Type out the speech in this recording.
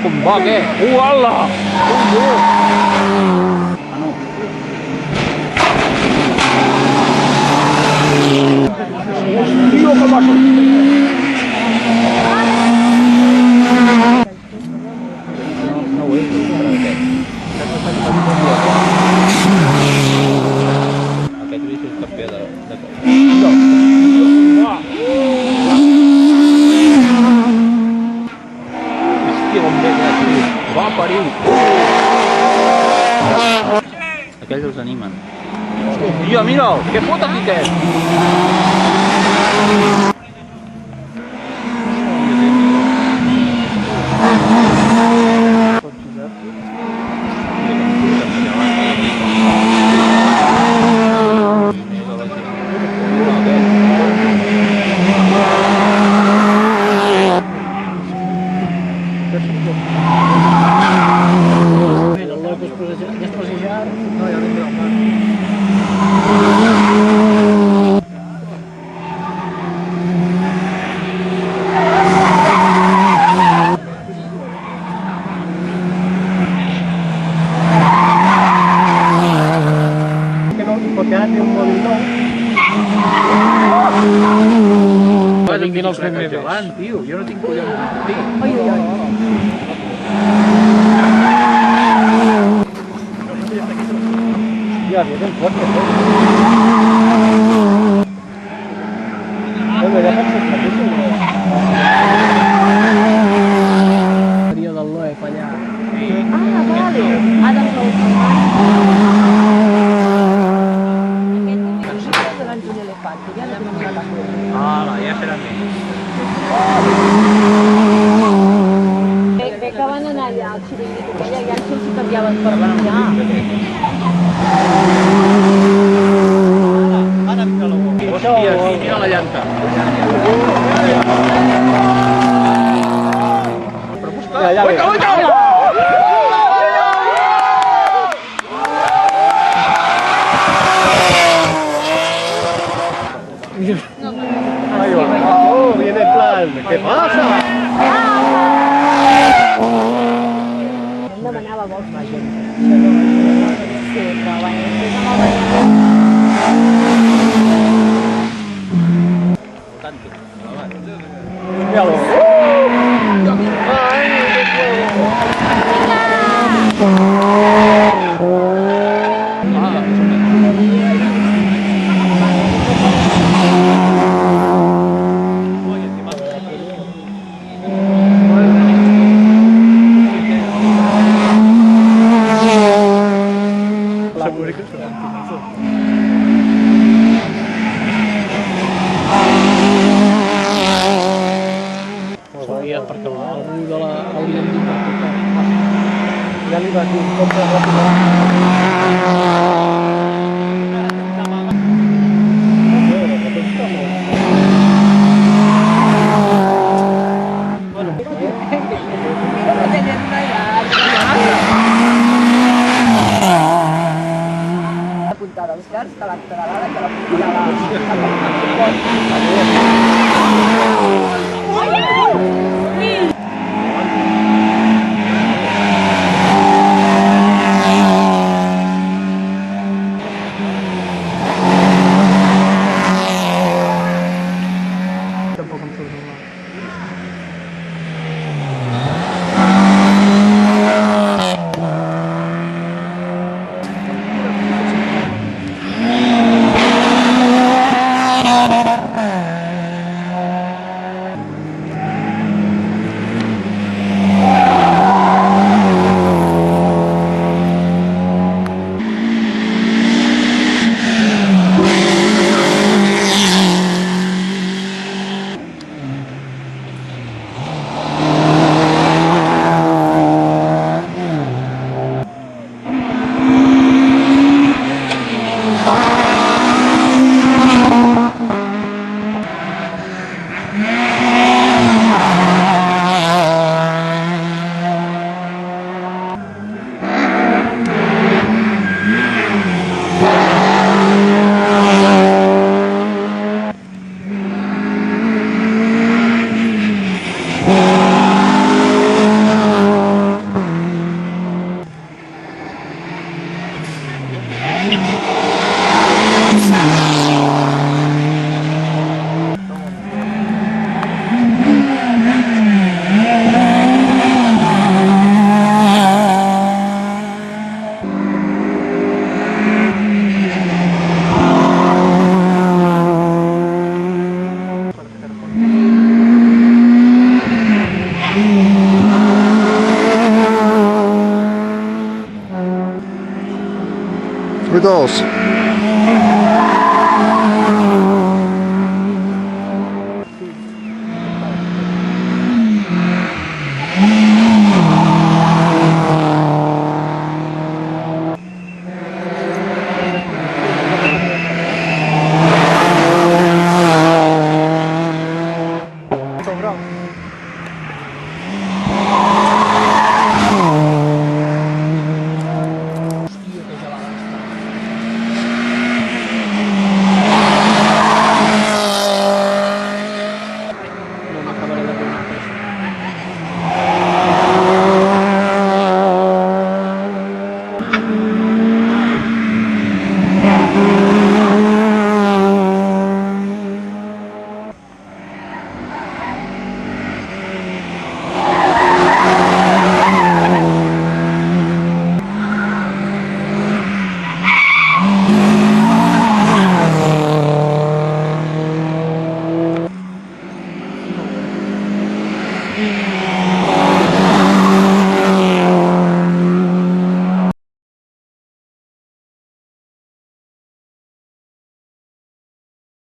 con va, què? Ala! Tio, que va no ho és. Aquest li és campió de va parir! Aquells els animen. Hòstia, mira'l! Què fot aquí aquest? Vinguin els fem més davant, tio. Jo no tinc collons. Ai, ai, ai. Ja, bien fort. Seria del Loef allà. Ah, vale. Ara em sou Ja serà més. que van anar allà al xiringuito, que allà ja ens canviaven per menjar. Hòstia, sí, mira la llanta. Però busca... Uita! Ahí va. Oh, viene el plan. ¿Qué pasa? Em demanava vols, vaja. Sí, però bueno, després amb el banyador... Míralo. Perquè el riu de la hauríem d'invertir. Ja li va dir un cop de apuntada als cars, que l'entrada, que la puntava tampoc em surt normal. Cuidaos.